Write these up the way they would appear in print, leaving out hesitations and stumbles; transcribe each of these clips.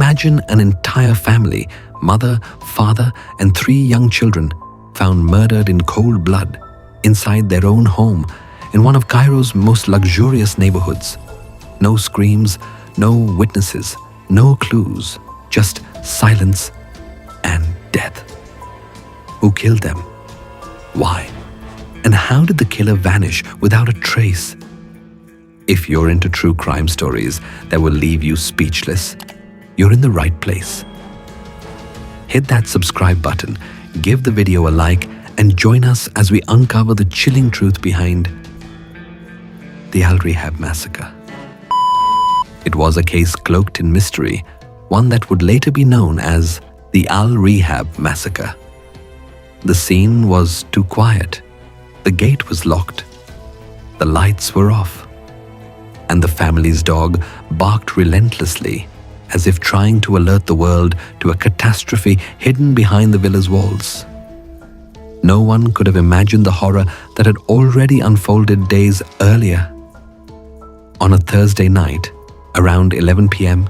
Imagine an entire family, mother, father, and 3 young children, found murdered in cold blood inside their own home in one of Cairo's most luxurious neighborhoods. No screams, no witnesses, no clues, just silence and death. Who killed them? Why? And how did the killer vanish without a trace? If you're into true crime stories that will leave you speechless, you're in the right place. Hit that subscribe button, give the video a like, and join us as we uncover the chilling truth behind the Al-Rehab Massacre. It was a case cloaked in mystery, one that would later be known as the Al-Rehab Massacre. The scene was too quiet, the gate was locked, the lights were off, and the family's dog barked relentlessly as if trying to alert the world to a catastrophe hidden behind the villa's walls. No one could have imagined the horror that had already unfolded days earlier. On a Thursday night, around 11 p.m.,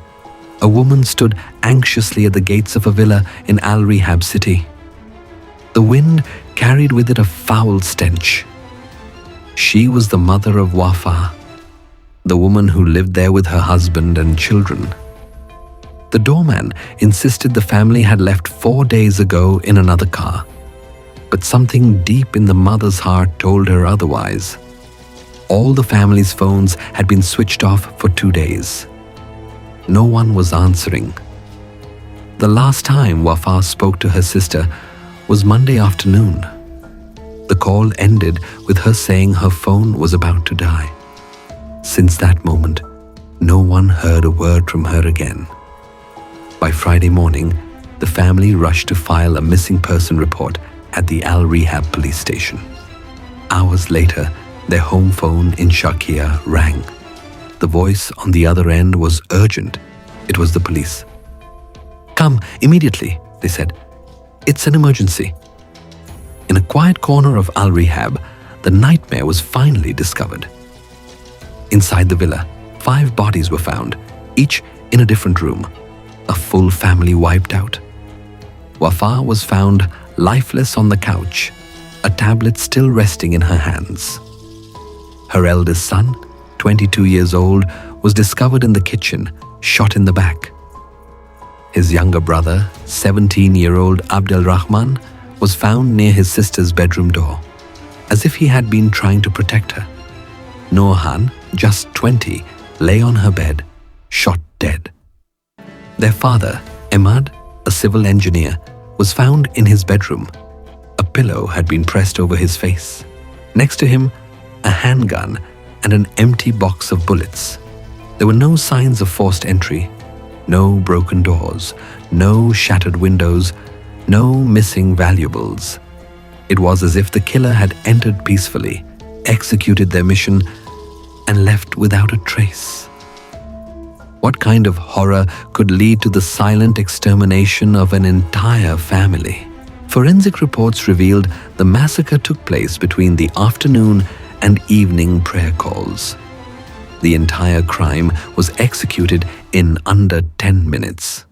a woman stood anxiously at the gates of a villa in Al-Rehab city. The wind carried with it a foul stench. She was the mother of Wafa, the woman who lived there with her husband and children. The doorman insisted the family had left 4 days ago in another car, but something deep in the mother's heart told her otherwise. All the family's phones had been switched off for 2 days. No one was answering. The last time Wafa spoke to her sister was Monday afternoon. The call ended with her saying her phone was about to die. Since that moment, no one heard a word from her again. By Friday morning, the family rushed to file a missing person report at the Al-Rehab police station. Hours later, their home phone in Sharqiya rang. The voice on the other end was urgent. It was the police. "Come immediately," they said. "It's an emergency." In a quiet corner of Al-Rehab, the nightmare was finally discovered. Inside the villa, 5 bodies were found, each in a different room. A full family wiped out. Wafa was found lifeless on the couch, a tablet still resting in her hands. Her eldest son, 22 years old, was discovered in the kitchen, shot in the back. His younger brother, 17-year-old Abdel Rahman, was found near his sister's bedroom door, as if he had been trying to protect her. Noorhan, just 20, lay on her bed, shot dead. Their father, Ahmad, a civil engineer, was found in his bedroom. A pillow had been pressed over his face. Next to him, a handgun and an empty box of bullets. There were no signs of forced entry, no broken doors, no shattered windows, no missing valuables. It was as if the killer had entered peacefully, executed their mission, and left without a trace. What kind of horror could lead to the silent extermination of an entire family? Forensic reports revealed the massacre took place between the afternoon and evening prayer calls. The entire crime was executed in under 10 minutes.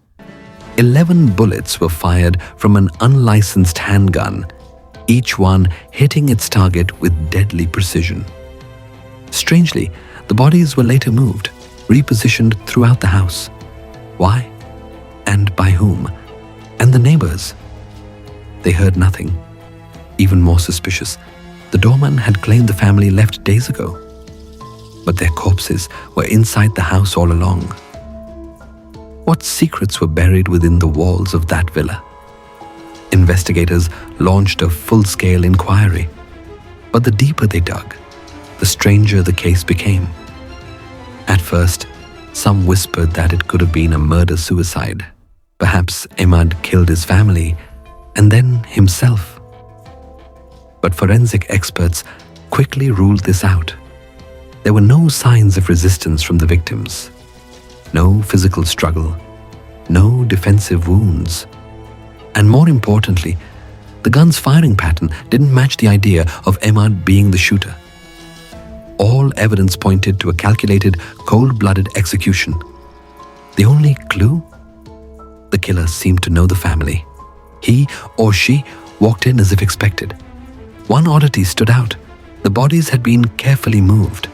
11 bullets were fired from an unlicensed handgun, each one hitting its target with deadly precision. Strangely, the bodies were later moved, repositioned throughout the house. Why? And by whom? And the neighbors? They heard nothing. Even more suspicious, the doorman had claimed the family left days ago. But their corpses were inside the house all along. What secrets were buried within the walls of that villa? Investigators launched a full-scale inquiry. But the deeper they dug, the stranger the case became. At first, some whispered that it could have been a murder-suicide. Perhaps Ahmad killed his family and then himself. But forensic experts quickly ruled this out. There were no signs of resistance from the victims. No physical struggle, no defensive wounds. And more importantly, the gun's firing pattern didn't match the idea of Ahmad being the shooter. All evidence pointed to a calculated, cold-blooded execution. The only clue? The killer seemed to know the family. He or she walked in as if expected. One oddity stood out. The bodies had been carefully moved.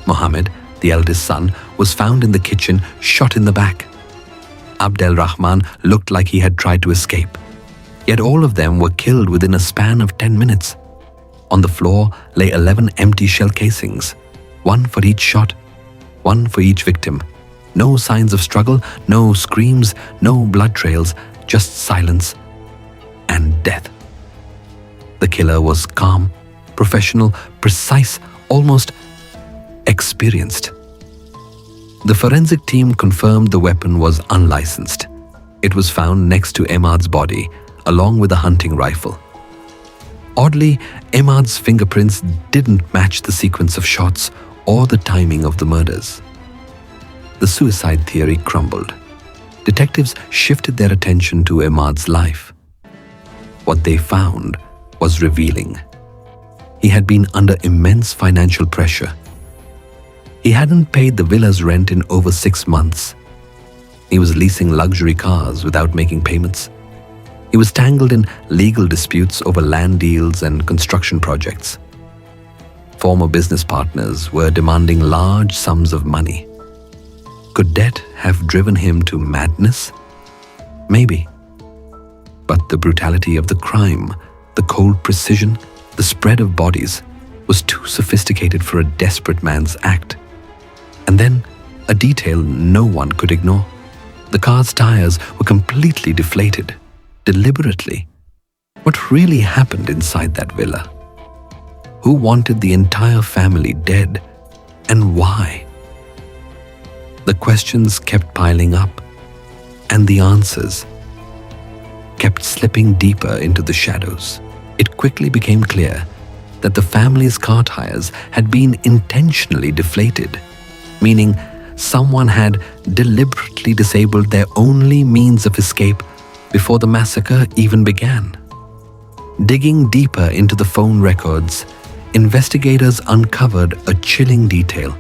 Mohammed, the eldest son, was found in the kitchen, shot in the back. Abdel-Rahman looked like he had tried to escape. Yet all of them were killed within a span of 10 minutes. On the floor lay 11 empty shell casings, one for each shot, one for each victim. No signs of struggle, no screams, no blood trails, just silence and death. The killer was calm, professional, precise, almost experienced. The forensic team confirmed the weapon was unlicensed. It was found next to Ahmad's body, along with a hunting rifle. Oddly, Ahmad's fingerprints didn't match the sequence of shots or the timing of the murders. The suicide theory crumbled. Detectives shifted their attention to Ahmad's life. What they found was revealing. He had been under immense financial pressure. He hadn't paid the villa's rent in over 6 months. He was leasing luxury cars without making payments. He was tangled in legal disputes over land deals and construction projects. Former business partners were demanding large sums of money. Could debt have driven him to madness? Maybe. But the brutality of the crime, the cold precision, the spread of bodies was too sophisticated for a desperate man's act. And then, a detail no one could ignore. The car's tires were completely deflated, deliberately. What really happened inside that villa? Who wanted the entire family dead, and why? The questions kept piling up, and the answers kept slipping deeper into the shadows. It quickly became clear that the family's car tires had been intentionally deflated, meaning someone had deliberately disabled their only means of escape before the massacre even began. Digging deeper into the phone records, investigators uncovered a chilling detail.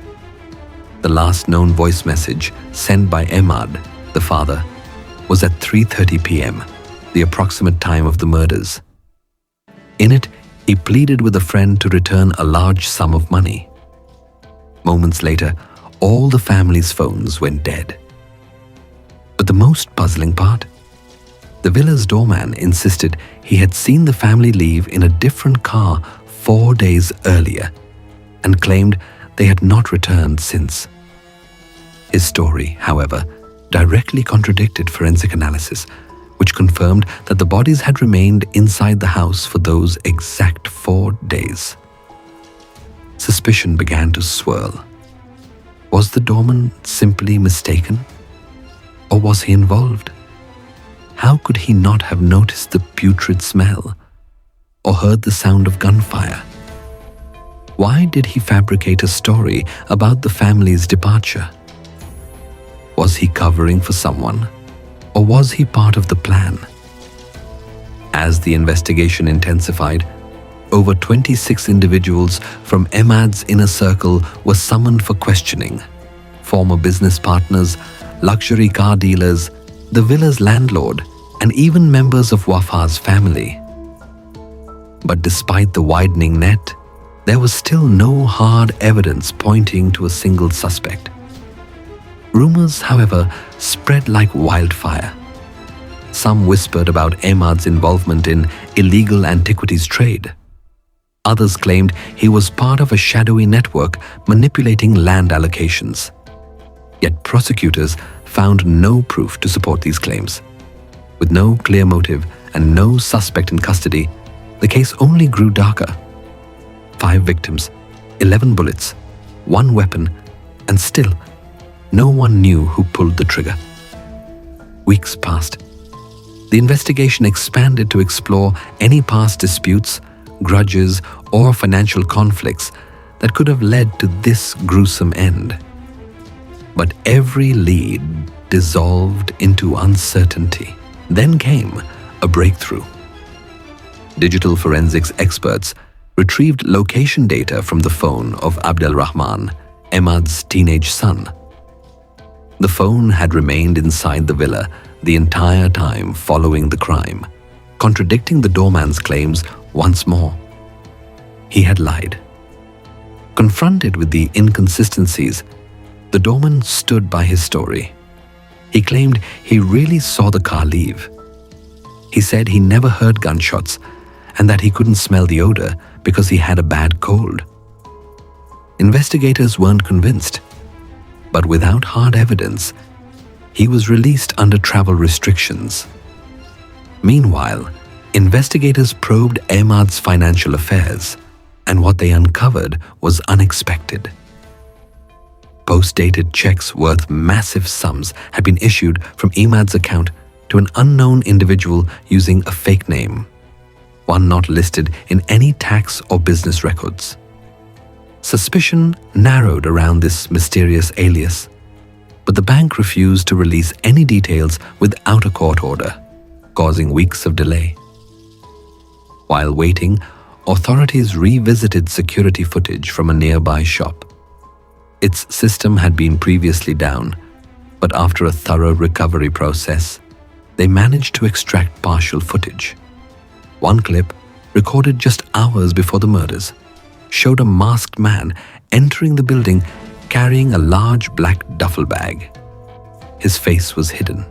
The last known voice message sent by Ahmad, the father, was at 3:30 p.m., the approximate time of the murders. In it, he pleaded with a friend to return a large sum of money. Moments later, all the family's phones went dead. But the most puzzling part? The villa's doorman insisted he had seen the family leave in a different car 4 days earlier and claimed they had not returned since. His story, however, directly contradicted forensic analysis, which confirmed that the bodies had remained inside the house for those exact 4 days. Suspicion began to swirl. Was the doorman simply mistaken? Or was he involved? How could he not have noticed the putrid smell or heard the sound of gunfire? Why did he fabricate a story about the family's departure? Was he covering for someone, or was he part of the plan? As the investigation intensified, over 26 individuals from Ahmad's inner circle were summoned for questioning. Former business partners, luxury car dealers, the villa's landlord, and even members of Wafa's family. But despite the widening net, there was still no hard evidence pointing to a single suspect. Rumors, however, spread like wildfire. Some whispered about Ahmad's involvement in illegal antiquities trade. Others claimed he was part of a shadowy network manipulating land allocations. Yet prosecutors found no proof to support these claims. With no clear motive and no suspect in custody, the case only grew darker. 5 victims, 11 bullets, 1 weapon, and still, no one knew who pulled the trigger. Weeks passed. The investigation expanded to explore any past disputes, grudges, or financial conflicts that could have led to this gruesome end. But every lead dissolved into uncertainty. Then came a breakthrough. Digital forensics experts retrieved location data from the phone of Abdel-Rahman, Ahmad's teenage son. The phone had remained inside the villa the entire time following the crime, contradicting the doorman's claims once more. He had lied. Confronted with the inconsistencies, the doorman stood by his story. He claimed he really saw the car leave. He said he never heard gunshots and that he couldn't smell the odor because he had a bad cold. Investigators weren't convinced, but without hard evidence, he was released under travel restrictions. Meanwhile, investigators probed Ahmad's financial affairs, and what they uncovered was unexpected. Post-dated checks worth massive sums had been issued from Ahmad's account to an unknown individual using a fake name, one not listed in any tax or business records. Suspicion narrowed around this mysterious alias, but the bank refused to release any details without a court order, causing weeks of delay. While waiting, authorities revisited security footage from a nearby shop. Its system had been previously down, but after a thorough recovery process, they managed to extract partial footage. One clip, recorded just hours before the murders, showed a masked man entering the building carrying a large black duffel bag. His face was hidden,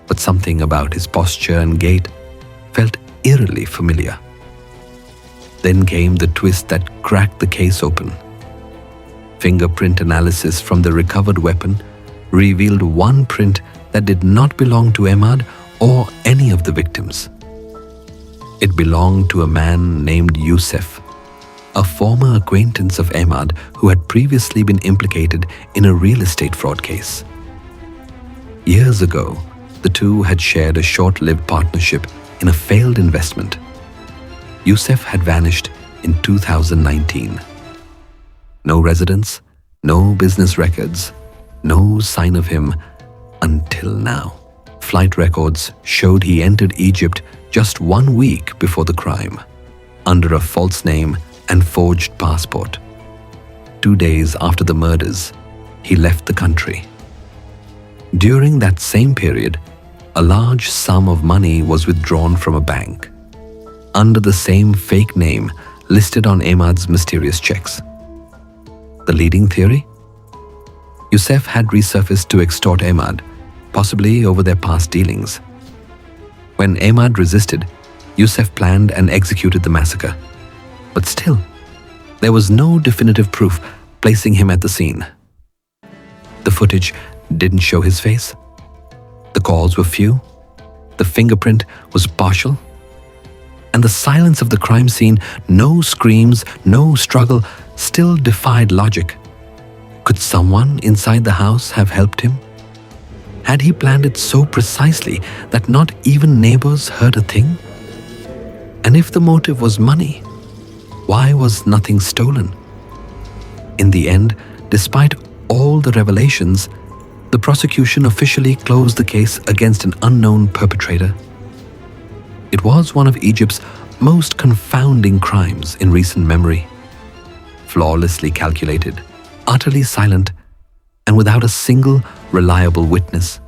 but something about his posture and gait felt eerily familiar. Then came the twist that cracked the case open. Fingerprint analysis from the recovered weapon revealed one print that did not belong to Ahmad or any of the victims. It belonged to a man named Yusuf, a former acquaintance of Ahmad who had previously been implicated in a real estate fraud case. Years ago, the two had shared a short-lived partnership in a failed investment. Yusuf had vanished in 2019. No residence, no business records, no sign of him until now. Flight records showed he entered Egypt just 1 week before the crime, under a false name and forged passport. 2 days after the murders, he left the country. During that same period, a large sum of money was withdrawn from a bank, under the same fake name listed on Ahmad's mysterious checks. The leading theory? Yusuf had resurfaced to extort Ahmad, possibly over their past dealings. When Ahmad resisted, Yusuf planned and executed the massacre. But still, there was no definitive proof placing him at the scene. The footage didn't show his face. The calls were few. The fingerprint was partial. And the silence of the crime scene, no screams, no struggle, still defied logic. Could someone inside the house have helped him? Had he planned it so precisely that not even neighbors heard a thing? And if the motive was money, why was nothing stolen? In the end, despite all the revelations, the prosecution officially closed the case against an unknown perpetrator. It was one of Egypt's most confounding crimes in recent memory. Flawlessly calculated, utterly silent, and without a single reliable witness.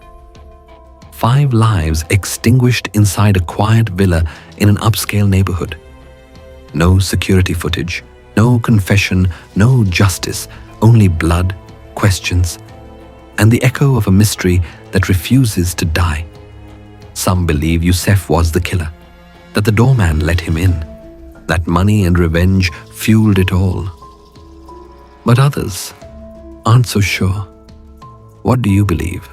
5 lives extinguished inside a quiet villa in an upscale neighborhood. No security footage, no confession, no justice, only blood, questions, and the echo of a mystery that refuses to die. Some believe Yusuf was the killer, that the doorman let him in, that money and revenge fueled it all. But others aren't so sure. What do you believe?